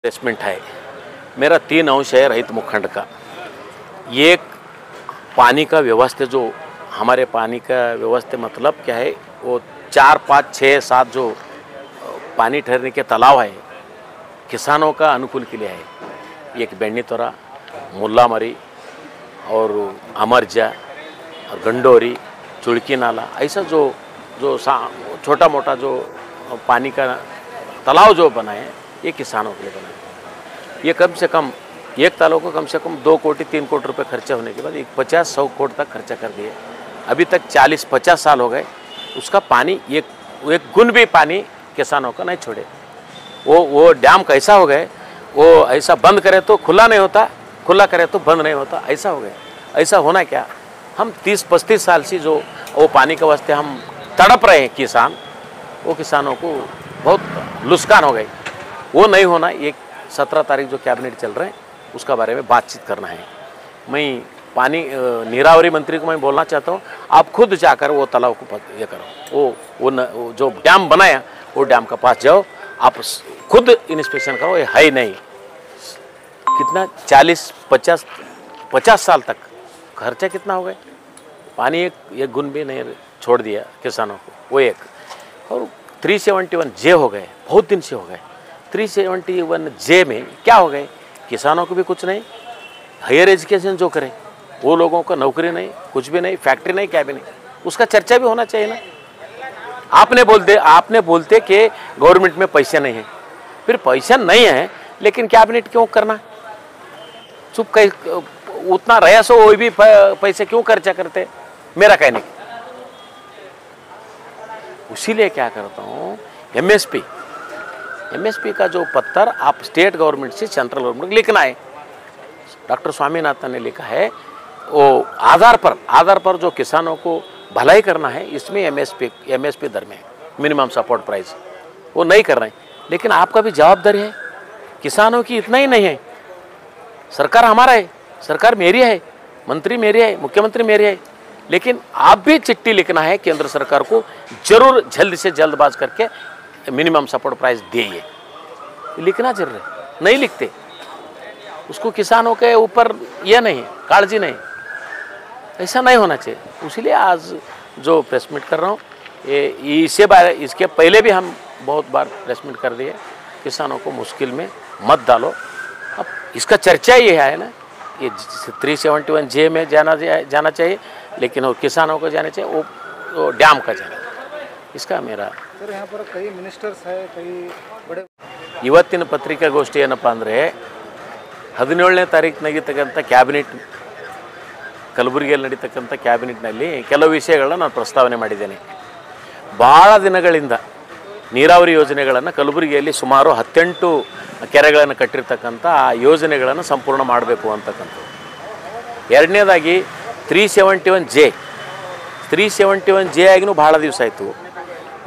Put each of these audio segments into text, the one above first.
Investment है। मेरा 3 अंश है रहित मुखंड का। एक पानी का व्यवस्था, जो हमारे पानी का व्यवस्था मतलब क्या है, वो 4, 5, 6, 7 जो पानी ठहरने के तालाब है किसानों का अनुकूल के लिए है। एक बेनीतोरा, मुल्लामरी और अमरजा और गंडोरी, चुड़की नाला, ऐसा जो जो छोटा मोटा जो पानी का तालाब जो बना है ये किसानों के लिए बना है। ये कम से कम एक तालाब को कम से कम 2 कोटी 3 कोटी रुपए खर्चा होने के बाद 50-100 कोटी तक खर्चा कर दिए। अभी तक 40-50 साल हो गए, उसका पानी एक गुण भी पानी किसानों का नहीं छोड़े। वो डैम कैसा हो गए, वो ऐसा बंद करे तो खुला नहीं होता, खुला करे तो बंद नहीं होता, ऐसा हो गया। ऐसा होना क्या, हम 30-35 साल से जो वो पानी के वास्ते हम तड़प रहे हैं किसान, वो किसानों को बहुत नुकसान हो गए। वो नहीं होना। एक 17 तारीख जो कैबिनेट चल रहे हैं उसका बारे में बातचीत करना है। मैं पानी नीरावरी मंत्री को मैं बोलना चाहता हूँ, आप खुद जाकर वो तालाब को ये करो, वो जो डैम बनाया वो डैम के पास जाओ, आप खुद इंस्पेक्शन करो। ये है ही नहीं, कितना 40-50 साल तक खर्चा कितना हो गए, पानी एक गुण भी नहीं छोड़ दिया किसानों को। वो एक और 371J हो गए, बहुत दिन से हो गए। 371J में क्या हो गए, किसानों को भी कुछ नहीं, हायर एजुकेशन जो करें वो लोगों को नौकरी नहीं, कुछ भी नहीं, फैक्ट्री नहीं, क्या भी नहीं, उसका चर्चा भी होना चाहिए ना। आपने बोलते कि गवर्नमेंट में पैसे नहीं है, फिर पैसा नहीं है लेकिन कैबिनेट क्यों करना, चुप कहीं उतना रहा सो वो भी पैसे क्यों खर्चा करते, मेरा कहने की। उसीलिए क्या करता हूँ, एमएसपी का जो पत्र आप स्टेट गवर्नमेंट से सेंट्रल गवर्नमेंट को लिखना है। डॉक्टर स्वामीनाथन ने लिखा है, वो आधार पर जो किसानों को भलाई करना है, इसमें एमएसपी दर में मिनिमम सपोर्ट प्राइस वो नहीं कर रहे हैं। लेकिन आपका भी जवाबदारी है, किसानों की इतना ही नहीं है। सरकार हमारा है, सरकार मेरी है, मंत्री मेरे है, मुख्यमंत्री मेरे है, लेकिन आप भी चिट्ठी लिखना है केंद्र सरकार को, जरूर जल्द से जल्दबाज करके मिनिमम सपोर्ट प्राइस दिए। लिखना जरूर है, नहीं लिखते उसको किसानों के ऊपर यह नहीं, काळजी नहीं, ऐसा नहीं होना चाहिए। इसीलिए आज जो प्रेस मीट कर रहा हूँ, इसके पहले भी हम बहुत बार प्रेस मीट कर दिए, किसानों को मुश्किल में मत डालो। अब इसका चर्चा ये है ना, ये 371J में जाना चाहिए, लेकिन वो किसानों को जाना चाहिए, वो डैम का जाना। इसका मेरा सर, यहाँ पर कई मिनिस्टर्स है, कई बड़े ಇವತ್ತಿನ ಪತ್ರಿಕಾಗೋಷ್ಠಿ ಏನಪ್ಪ ಅಂದರೆ 17ನೇ ತಾರೀಕು ನಡೀತಕ್ಕಂಥ ಕ್ಯಾಬಿನೆಟ್, ಕಲಬುರಗಿಯಲ್ಲಿ ನಡೀತಕ್ಕಂಥ ಕ್ಯಾಬಿನೆಟ್ನಲ್ಲಿ ಕೆಲವು ವಿಷಯಗಳನ್ನ ನಾನು ಪ್ರಸ್ತಾವನೆ ಮಾಡಿದ್ದೇನೆ. ಭಾಳ ದಿನಗಳಿಂದ ನೀರಾವರಿ ಯೋಜನೆಗಳನ್ನು ಕಲಬುರಗಿಯಲ್ಲಿ ಸುಮಾರು 18 ಕೆರೆಗಳನ್ನು ಕಟ್ಟಿರ್ತಕ್ಕಂಥ ಆ ಯೋಜನೆಗಳನ್ನು ಸಂಪೂರ್ಣ ಮಾಡಬೇಕು ಅಂತಕ್ಕಂಥದ್ದು. ಎರಡನೇದಾಗಿ 371J ಆಗಿನೂ ಭಾಳ ದಿವಸ ಆಯಿತು.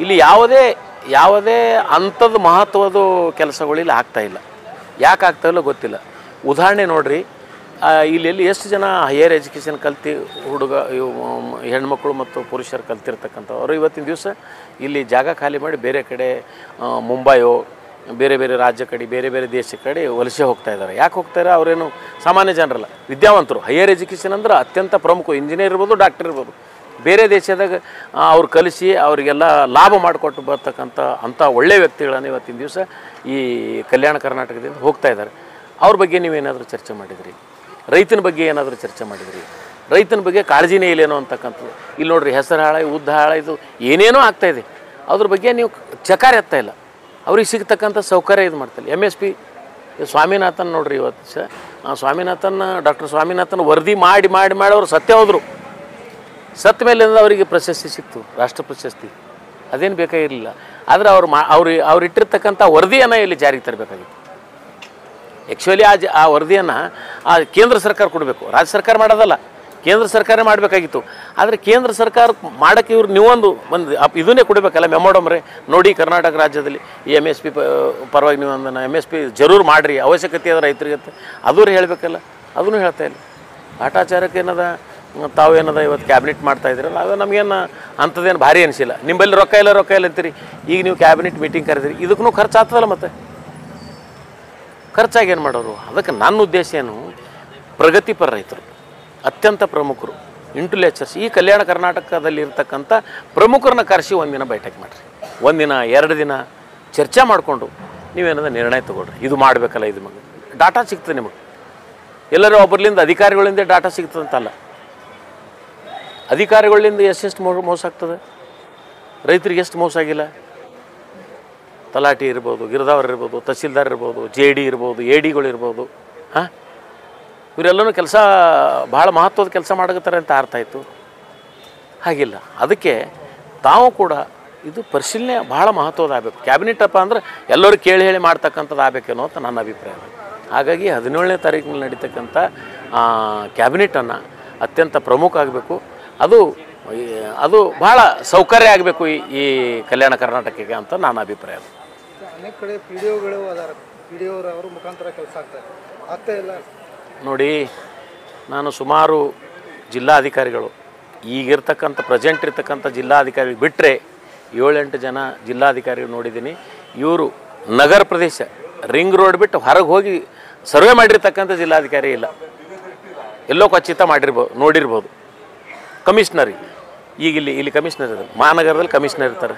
ಇಲ್ಲಿ ಯಾವುದೇ ಅಂಥದ್ದು ಮಹತ್ವದ ಕೆಲಸಗಳು ಇಲ್ಲಿ ಆಗ್ತಾಯಿಲ್ಲ. ಯಾಕೆ ಆಗ್ತಾಯಿಲ್ಲ ಗೊತ್ತಿಲ್ಲ. ಉದಾಹರಣೆ ನೋಡಿರಿ, ಇಲ್ಲಿ ಎಷ್ಟು ಜನ ಹೈಯರ್ ಎಜುಕೇಷನ್ ಹೆಣ್ಮಕ್ಳು ಮತ್ತು ಪುರುಷರು ಕಲ್ತಿರ್ತಕ್ಕಂಥವ್ರು ಇವತ್ತಿನ ದಿವಸ ಇಲ್ಲಿ ಜಾಗ ಖಾಲಿ ಮಾಡಿ ಬೇರೆ ಕಡೆ ಮುಂಬೈಯೋ ಬೇರೆ ಬೇರೆ ರಾಜ್ಯ ಕಡೆ ಬೇರೆ ಬೇರೆ ದೇಶ ಕಡೆ ವಲಸೆ ಹೋಗ್ತಾ ಇದ್ದಾರೆ. ಯಾಕೆ ಹೋಗ್ತಾರೆ, ಅವರೇನು ಸಾಮಾನ್ಯ ಜನರಲ್ಲ, ವಿದ್ಯಾವಂತರು. ಹೈಯರ್ ಎಜುಕೇಷನ್ ಅಂದ್ರೆ ಅತ್ಯಂತ ಪ್ರಮುಖ, ಇಂಜಿನಿಯರ್ ಇರ್ಬೋದು, ಡಾಕ್ಟರ್ ಇರ್ಬೋದು. ಬೇರೆ ದೇಶದಾಗ ಅವ್ರು ಕಲಿಸಿ ಅವರಿಗೆಲ್ಲ ಲಾಭ ಮಾಡಿಕೊಟ್ಟು ಬರ್ತಕ್ಕಂಥ ಅಂಥ ಒಳ್ಳೆಯ ವ್ಯಕ್ತಿಗಳನ್ನು ಇವತ್ತಿನ ದಿವಸ ಈ ಕಲ್ಯಾಣ ಕರ್ನಾಟಕದಿಂದ ಹೋಗ್ತಾ ಇದ್ದಾರೆ. ಅವ್ರ ಬಗ್ಗೆ ನೀವೇನಾದರೂ ಚರ್ಚೆ ಮಾಡಿದ್ರಿ? ರೈತನ ಬಗ್ಗೆ ಏನಾದರೂ ಚರ್ಚೆ ಮಾಡಿದ್ರಿ? ರೈತನ ಬಗ್ಗೆ ಕಾಳಜಿನೇ ಇಲ್ಲೇನೋ ಅಂತಕ್ಕಂಥದ್ದು. ಇಲ್ಲಿ ನೋಡ್ರಿ, ಹೆಸರು ಹಾಳಾಗಿ ಉದ್ದ ಹಾಳಾಯಿತು, ಏನೇನೋ ಆಗ್ತಾಯಿದೆ, ಅದ್ರ ಬಗ್ಗೆ ನೀವು ಚಕಾರ ಎತ್ತಾ ಇಲ್ಲ. ಅವ್ರಿಗೆ ಸಿಗ್ತಕ್ಕಂಥ ಸೌಕರ್ಯ ಇದು ಮಾಡ್ತಾರೆ. MSP ಸ್ವಾಮಿನಾಥನ್ ನೋಡ್ರಿ, ಇವತ್ತು ಡಾಕ್ಟರ್ ಸ್ವಾಮಿನಾಥನ್ ವರದಿ ಮಾಡಿ ಅವರು ಸತ್ಯ ಹೋದರು. ಸತ್ತ ಮೇಲಿಂದ ಅವರಿಗೆ ಪ್ರಶಸ್ತಿ ಸಿಕ್ತು, ರಾಷ್ಟ್ರ ಪ್ರಶಸ್ತಿ. ಅದೇನು ಬೇಕಾಗಿರಲಿಲ್ಲ. ಆದರೆ ಅವ್ರು ಇಟ್ಟಿರ್ತಕ್ಕಂಥ ವರದಿಯನ್ನು ಇಲ್ಲಿ ಜಾರಿಗೆ ತರಬೇಕಾಗಿತ್ತು. ಆ್ಯಕ್ಚುಲಿ ಆ ವರದಿಯನ್ನು ಕೇಂದ್ರ ಸರ್ಕಾರ ಕೊಡಬೇಕು, ರಾಜ್ಯ ಸರ್ಕಾರ ಮಾಡೋದಲ್ಲ, ಕೇಂದ್ರ ಸರ್ಕಾರ ಮಾಡಬೇಕಾಗಿತ್ತು. ಆದರೆ ಕೇಂದ್ರ ಸರ್ಕಾರ ಮಾಡೋಕ್ಕೆ ನೀವೊಂದು ಇದನ್ನೇ ಕೊಡಬೇಕಲ್ಲ, ಮೆಮೊಡಮ್ರೆ ನೋಡಿ, ಕರ್ನಾಟಕ ರಾಜ್ಯದಲ್ಲಿ ಈ MSP ಪರವಾಗಿ ನೀವೊಂದನ್ನು MSP ಜರೂರು ಮಾಡಿರಿ, ಅವಶ್ಯಕತೆ ಅದ ರೈತರಿಗೆ ಅದೂ ಹೇಳಬೇಕಲ್ಲ, ಅದನ್ನು ಹೇಳ್ತಾ ಇಲ್ಲ. ಕಾಟಾಚಾರಕ್ಕೆ ಏನದ, ತಾವೇನದ ಇವತ್ತು ಕ್ಯಾಬಿನೆಟ್ ಮಾಡ್ತಾ ಇದ್ದೀರಲ್ಲ, ಅದು ನಮಗೇನು ಅಂಥದ್ದೇನು ಭಾರಿ ಅನಿಸಿಲ್ಲ. ನಿಮ್ಮಲ್ಲಿ ರೊಕ್ಕ ಇಲ್ಲ ಅಂತೀರಿ, ಈಗ ನೀವು ಕ್ಯಾಬಿನೆಟ್ ಮೀಟಿಂಗ್ ಕರೆದಿರಿ, ಇದಕ್ಕೂ ಖರ್ಚು ಆಗ್ತದಲ್ಲ. ಮತ್ತು ಖರ್ಚಾಗಿ ಏನು ಮಾಡೋರು? ಅದಕ್ಕೆ ನನ್ನ ಉದ್ದೇಶ ಏನು, ಪ್ರಗತಿಪರ ರೈತರು ಅತ್ಯಂತ ಪ್ರಮುಖರು, ಇಂಟೆಲೆಕ್ಚರ್ಸ್, ಈ ಕಲ್ಯಾಣ ಕರ್ನಾಟಕದಲ್ಲಿ ಇರ್ತಕ್ಕಂಥ ಪ್ರಮುಖರನ್ನ ಕರೆಸಿ ಒಂದಿನ ಬೈಠಕ್ ಮಾಡಿರಿ, ಒಂದಿನ 2 ದಿನ ಚರ್ಚೆ ಮಾಡಿಕೊಂಡು ನೀವೇನದ ನಿರ್ಣಯ ತೊಗೊಳ್ರಿ. ಇದು ಮಾಡಬೇಕಲ್ಲ, ಇದು ಮಗ ಡಾಟಾ ಸಿಗ್ತದೆ ನಿಮಗೆ. ಎಲ್ಲರೂ ಒಬ್ಬರಿಂದ ಅಧಿಕಾರಿಗಳಿಂದ ಡಾಟಾ ಸಿಗ್ತದಂತಲ್ಲ, ಅಧಿಕಾರಿಗಳಿಂದ ಎಷ್ಟು ಮೋಸ ಆಗ್ತದೆ, ರೈತರಿಗೆ ಎಷ್ಟು ಮೋಸ ಆಗಿಲ್ಲ. ತಲಾಟಿ ಇರ್ಬೋದು, ಗಿರದಾವರ್ ಇರ್ಬೋದು, ತಹಸೀಲ್ದಾರ್ ಇರ್ಬೋದು, JD ಇರ್ಬೋದು, ADಗಳು ಇರ್ಬೋದು. ಹಾಂ, ಇವರೆಲ್ಲನೂ ಕೆಲಸ ಭಾಳ ಮಹತ್ವದ ಕೆಲಸ ಮಾಡಕತ್ತಾರೆ ಅಂತ ಅರ್ಥ ಆಯಿತು. ಹಾಗಿಲ್ಲ. ಅದಕ್ಕೆ ತಾವು ಕೂಡ ಇದು ಪರಿಶೀಲನೆ ಭಾಳ ಮಹತ್ವದ ಆಗಬೇಕು. ಕ್ಯಾಬಿನೆಟ್ ಅಪ್ಪ ಅಂದ್ರೆ ಎಲ್ಲರೂ ಕೇಳಿ ಹೇಳಿ ಮಾಡ್ತಕ್ಕಂಥದ್ದು ಆಗಬೇಕೇನೋ ಅಂತ ನನ್ನ ಅಭಿಪ್ರಾಯ. ಹಾಗಾಗಿ 17ನೇ ತಾರೀಕಿನಲ್ಲಿ ನಡೀತಕ್ಕಂಥ ಕ್ಯಾಬಿನೆಟನ್ನು ಅತ್ಯಂತ ಪ್ರಮುಖ ಆಗಬೇಕು. ಅದು ಭಾಳ ಸೌಕರ್ಯ ಆಗಬೇಕು ಈ ಕಲ್ಯಾಣ ಕರ್ನಾಟಕಕ್ಕೆ ಅಂತ ನನ್ನ ಅಭಿಪ್ರಾಯ. ಅನೇಕ ಕಡೆ PDOಗಳು ಅದಾರ, PDO ಅವ್ರ ಮುಖಾಂತರ ಕೆಲಸ ಆಗ್ತಾ ಇಲ್ಲ. ನೋಡಿ, ನಾನು ಸುಮಾರು ಜಿಲ್ಲಾಧಿಕಾರಿಗಳು ಈಗಿರ್ತಕ್ಕಂಥ ಪ್ರೆಸೆಂಟ್ ಇರ್ತಕ್ಕಂಥ ಜಿಲ್ಲಾಧಿಕಾರಿಗಳು ಬಿಟ್ಟರೆ 7-8 ಜನ ಜಿಲ್ಲಾಧಿಕಾರಿಗಳು ನೋಡಿದ್ದೀನಿ. ಇವರು ನಗರ ಪ್ರದೇಶ ರಿಂಗ್ ರೋಡ್ ಬಿಟ್ಟು ಹೊರಗೆ ಹೋಗಿ ಸರ್ವೆ ಮಾಡಿರ್ತಕ್ಕಂಥ ಜಿಲ್ಲಾಧಿಕಾರಿ ಇಲ್ಲ. ಎಲ್ಲೋ ಖಚಿತ ನೋಡಿರ್ಬೋದು. ಕಮಿಷ್ನರಿ ಈಗ ಇಲ್ಲಿ ಕಮಿಷ್ನರ್ ಇದ್ದಾರೆ, ಮಹಾನಗರದಲ್ಲಿ ಕಮಿಷ್ನರ್ ಇರ್ತಾರೆ.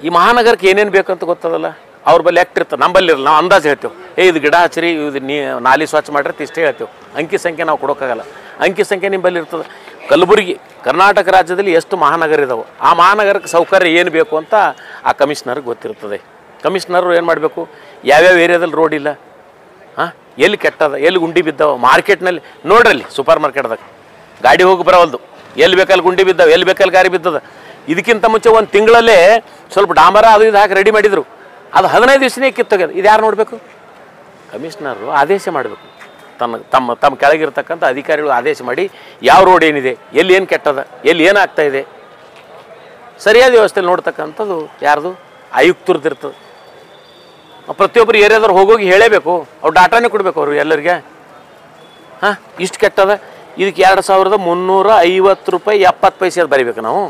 ಈ ಮಹಾನಗರಕ್ಕೆ ಏನೇನು ಬೇಕಂತ ಗೊತ್ತದಲ್ಲ, ಅವ್ರ ಬಲ್ಲಿ ಆ್ಯಕ್ಟ್ ಇರ್ತಾರೆ, ನಮ್ಮಲ್ಲಿ ಇರಲ್ಲ. ನಾವು ಅಂದಾಜು ಹೇಳ್ತೇವೆ, ಇದು ಗಿಡ ಹಚ್ಚಿರಿ, ಇದು ನಾಲಿ ಸ್ವಚ್ಛ ಮಾಡಿರಿ ಇಷ್ಟೇ ಹೇಳ್ತೇವೆ. ಅಂಕಿ ಸಂಖ್ಯೆ ನಾವು ಕೊಡೋಕ್ಕಾಗಲ್ಲ. ಅಂಕಿ ಸಂಖ್ಯೆ ನಿಮ್ಮಲ್ಲಿ ಇರ್ತದೆ. ಕಲಬುರಗಿ ಕರ್ನಾಟಕ ರಾಜ್ಯದಲ್ಲಿ ಎಷ್ಟು ಮಹಾನಗರ ಇದ್ದಾವೆ, ಆ ಮಹಾನಗರಕ್ಕೆ ಸೌಕರ್ಯ ಏನು ಬೇಕು ಅಂತ ಆ ಕಮಿಷ್ನರ್ಗೆ ಗೊತ್ತಿರ್ತದೆ. ಕಮಿಷ್ನರು ಏನು ಮಾಡಬೇಕು, ಯಾವ್ಯಾವ ಏರಿಯಾದಲ್ಲಿ ರೋಡ್ ಇಲ್ಲ, ಹಾಂ, ಎಲ್ಲಿ ಕೆಟ್ಟದ, ಎಲ್ಲಿ ಗುಂಡಿ ಬಿದ್ದಾವೆ, ಮಾರ್ಕೆಟ್ನಲ್ಲಿ ನೋಡ್ರಲ್ಲಿ, ಸೂಪರ್ ಮಾರ್ಕೆಟ್ದಾಗ ಗಾಡಿ ಹೋಗಿ ಬರೋವಲ್ದು, ಎಲ್ಲಿ ಬೇಕಲ್ಲಿ ಗುಂಡಿ ಬಿದ್ದಾವೆ, ಎಲ್ಲಿ ಬೇಕಲ್ಲಿ ಗಾರಿ ಬಿದ್ದದ. ಇದಕ್ಕಿಂತ ಮುಂಚೆ ಒಂದು ತಿಂಗಳಲ್ಲೇ ಸ್ವಲ್ಪ ಡಾಮರ ಅದು ಇದು ಹಾಕಿ ರೆಡಿ ಮಾಡಿದರು, ಅದು 15 ದಿವಸನೇ ಕಿತ್ತೋಗ್ಯದ. ಇದು ಯಾರು ನೋಡಬೇಕು? ಕಮಿಷ್ನರು ಆದೇಶ ಮಾಡಬೇಕು. ತಮ್ಮ ಕೆಳಗಿರ್ತಕ್ಕಂಥ ಅಧಿಕಾರಿಗಳು ಆದೇಶ ಮಾಡಿ ಯಾವ ರೋಡ್ ಏನಿದೆ, ಎಲ್ಲಿ ಏನು ಕೆಟ್ಟದ, ಎಲ್ಲಿ ಏನಾಗ್ತಾಯಿದೆ, ಸರಿಯಾದ ವ್ಯವಸ್ಥೆಯಲ್ಲಿ ನೋಡ್ತಕ್ಕಂಥದ್ದು ಯಾರ್ದು? ಆಯುಕ್ತರದ್ದು. ಪ್ರತಿಯೊಬ್ಬರು ಏರಿಯಾದವ್ರು ಹೋಗೋಗಿ ಹೇಳಬೇಕು, ಅವ್ರು ಡಾಟಾನೇ ಕೊಡಬೇಕು ಅವರು ಎಲ್ಲರಿಗೆ. ಹಾಂ, ಇಷ್ಟು ಕೆಟ್ಟದ, ಇದಕ್ಕೆ 2350 ರೂಪಾಯಿ 70 ಪೈಸೆ ಅದು ಬರೀಬೇಕು ನಾವು.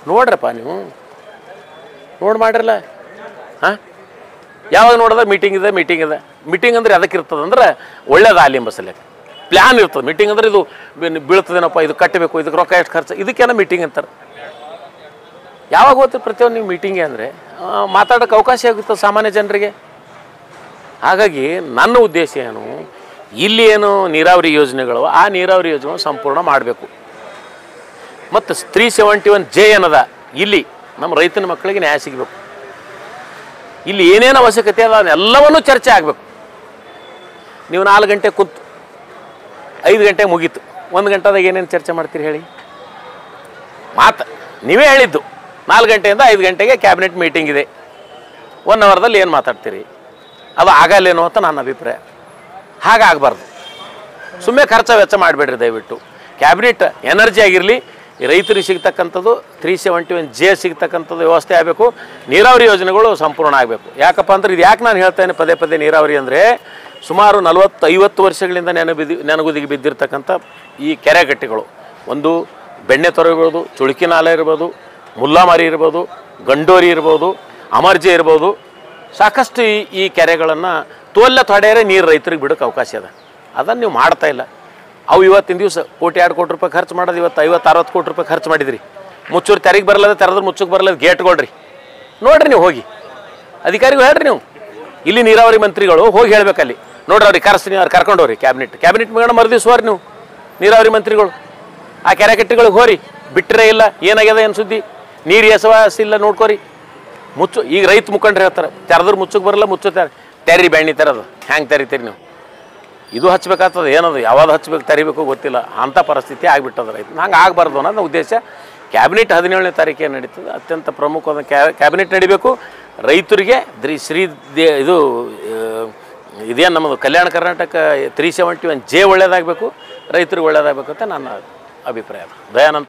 ನೋಡ್ರಪ್ಪ ನೀವು ನೋಡಿ ಮಾಡಿರಲ್ಲ. ಹಾಂ, ಯಾವಾಗ ನೋಡಿದ್ರೆ ಮೀಟಿಂಗ್ ಇದೆ. ಮೀಟಿಂಗ್ ಅಂದರೆ ಅದಕ್ಕೆ ಇರ್ತದಂದ್ರೆ ಒಳ್ಳೇದಾಗಲಿ ಎಂಬ ಸಲಕ್ಕೆ ಪ್ಲ್ಯಾನ್ ಇರ್ತದೆ. ಮೀಟಿಂಗ್ ಅಂದರೆ ಇದು ಬೀಳ್ತದೇನಪ್ಪ, ಇದು ಕಟ್ಟಬೇಕು, ಇದಕ್ಕೆ ರೊಕ್ಕ ಎಷ್ಟು ಖರ್ಚು, ಇದಕ್ಕೇನೋ ಮೀಟಿಂಗ್ ಅಂತಾರೆ. ಯಾವಾಗ ಹೋಗ್ತೀವಿ ಪ್ರತಿಯೊಂದು ನೀವು ಮೀಟಿಂಗ್ಗೆ ಅಂದರೆ ಮಾತಾಡೋಕ್ಕೆ ಅವಕಾಶ ಆಗುತ್ತೆ ಸಾಮಾನ್ಯ ಜನರಿಗೆ. ಹಾಗಾಗಿ ನನ್ನ ಉದ್ದೇಶ ಏನು, ಇಲ್ಲಿ ಏನು ನೀರಾವರಿ ಯೋಜನೆಗಳು, ಆ ನೀರಾವರಿ ಯೋಜನೆ ಸಂಪೂರ್ಣ ಮಾಡಬೇಕು. ಮತ್ತು 371J ಏನದ, ಇಲ್ಲಿ ನಮ್ಮ ರೈತನ ಮಕ್ಕಳಿಗೆ ನ್ಯಾಯ ಸಿಗಬೇಕು. ಇಲ್ಲಿ ಏನೇನು ಅವಶ್ಯಕತೆ ಅದ ಅದೆಲ್ಲವನ್ನೂ ಚರ್ಚೆ ಆಗಬೇಕು. ನೀವು 4 ಗಂಟೆ ಕೂತು 5 ಗಂಟೆಗೆ ಮುಗೀತು, 1 ಗಂಟೆದಾಗ ಏನೇನು ಚರ್ಚೆ ಮಾಡ್ತೀರಿ ಹೇಳಿ? ಮಾತು ನೀವೇ ಹೇಳಿದ್ದು 4 ಗಂಟೆಯಿಂದ 5 ಗಂಟೆಗೆ ಕ್ಯಾಬಿನೆಟ್ ಮೀಟಿಂಗ್ ಇದೆ, 1 ಅವರ್ದಲ್ಲಿ ಏನು ಮಾತಾಡ್ತೀರಿ? ಅದು ಆಗಲ್ಲೇನೋ ಅಂತ ನನ್ನ ಅಭಿಪ್ರಾಯ. ಹಾಗಾಗಬಾರ್ದು. ಸುಮ್ಮನೆ ಖರ್ಚು ವೆಚ್ಚ ಮಾಡಿಬಿಡ್ರಿ ದಯವಿಟ್ಟು. ಕ್ಯಾಬಿನೆಟ್ ಎನರ್ಜಿ ಆಗಿರಲಿ, ರೈತರಿಗೆ ಸಿಗ್ತಕ್ಕಂಥದ್ದು 371J ಸಿಗ್ತಕ್ಕಂಥದ್ದು ವ್ಯವಸ್ಥೆ ಆಗಬೇಕು. ನೀರಾವರಿ ಯೋಜನೆಗಳು ಸಂಪೂರ್ಣ ಆಗಬೇಕು. ಯಾಕಪ್ಪ ಅಂದ್ರೆ ಇದು ಯಾಕೆ ನಾನು ಹೇಳ್ತೇನೆ ಪದೇ ನೀರಾವರಿ ಅಂದರೆ, ಸುಮಾರು 40-50 ವರ್ಷಗಳಿಂದ ನೆನಗುದಿಗೆ ಬಿದ್ದಿರ್ತಕ್ಕಂಥ ಈ ಕೆರೆಗಟ್ಟೆಗಳು, ಒಂದು ಬೆಣ್ಣೆ ತೊರೆ ಇರ್ಬೋದು, ಚುಳುಕಿ ನಾಲೆ ಇರ್ಬೋದು, ಮುಲ್ಲಾಮಾರಿ ಇರ್ಬೋದು, ಗಂಡೋರಿ ಇರ್ಬೋದು, ಅಮರ್ಜೆ ಇರ್ಬೋದು, ಸಾಕಷ್ಟು ಈ ಕೆರೆಗಳನ್ನು ತೊಡೆಯರೆ ನೀರು ರೈತರಿಗೆ ಬಿಡೋಕ್ಕೆ ಅವಕಾಶ ಅದ. ಅದನ್ನು ನೀವು ಮಾಡ್ತಾಯಿಲ್ಲ. ಅವು ಇವತ್ತಿನ ದಿವಸ 1-2 ಕೋಟಿ ರೂಪಾಯಿ ಖರ್ಚು ಮಾಡೋದು, ಇವತ್ತು 50-60 ಕೋಟಿ ರೂಪಾಯಿ ಖರ್ಚು ಮಾಡಿದ್ರಿ. ಮುಚ್ಚೂರು ತೆರಿಗೆ ಬರಲ್ಲದ, ತೆರೆದ್ರೆ ಮುಚ್ಚಕ್ಕೆ ಬರಲ್ಲದ ಗೇಟ್ಕೊಳ್ರಿ. ನೋಡಿರಿ ನೀವು ಹೋಗಿ ಅಧಿಕಾರಿಗಳು ಹೇಳ್ರಿ. ನೀವು ಇಲ್ಲಿ ನೀರಾವರಿ ಮಂತ್ರಿಗಳು ಹೋಗಿ ಹೇಳ್ಬೇಕಲ್ಲಿ, ನೋಡ್ರಿ ಅವ್ರಿಗೆ ಕರೆಸ್ತೀನಿ, ಅವ್ರು ಕರ್ಕೊಂಡವ್ರಿ ಕ್ಯಾಬಿನೆಟ್ ಮುಗೋಣ ಮರುದಿವ್ಸವ್ರಿ ನೀವು ನೀರಾವರಿ ಮಂತ್ರಿಗಳು ಆ ಕೆರೆಕಟ್ಟೆಗಳಿಗೆ ಹೋರಿ. ಬಿಟ್ಟರೆ ಇಲ್ಲ, ಏನಾಗ್ಯದ ಏನು ಸುದ್ದಿ, ನೀರು ಎಸವಾಸಿಲ್ಲ ನೋಡ್ಕೋರಿ. ಈಗ ರೈತ ಮುಖಂಡ್ರಿ ಹೇಳ್ತಾರೆ, ತೆರೆದ್ರೆ ಮುಚ್ಚಕ್ಕೆ ಬರಲ್ಲ, ತೆರಿ ಬೆಣ್ಣೆ ತೆರೆದು ಹ್ಯಾಂಗೆ ತೆರಿತೀರಿ ನೀವು? ಇದು ಹಚ್ಬೇಕಾಗ್ತದೆ, ಏನದು ಯಾವಾಗ ಹಚ್ಬೇಕು ತೆರಿಬೇಕು ಗೊತ್ತಿಲ್ಲ, ಅಂಥ ಪರಿಸ್ಥಿತಿ ಆಗಿಬಿಟ್ಟದ ರೈತ. ಹಂಗೆ ಆಗಬಾರ್ದು ಅನ್ನೋದು ಉದ್ದೇಶ. ಕ್ಯಾಬಿನೆಟ್ 17ನೇ ತಾರೀಕಿಗೆ ನಡೀತದೆ, ಅತ್ಯಂತ ಪ್ರಮುಖವಾದ ಕ್ಯಾಬಿನೆಟ್ ನಡಿಬೇಕು. ರೈತರಿಗೆ ಇದೇನು ನಮ್ಮದು ಕಲ್ಯಾಣ ಕರ್ನಾಟಕ 371J ಒಳ್ಳೇದಾಗಬೇಕು, ರೈತರಿಗೆ ಒಳ್ಳೇದಾಗಬೇಕು ಅಂತ ನನ್ನ ಅಭಿಪ್ರಾಯ. ದಯಾನಂದ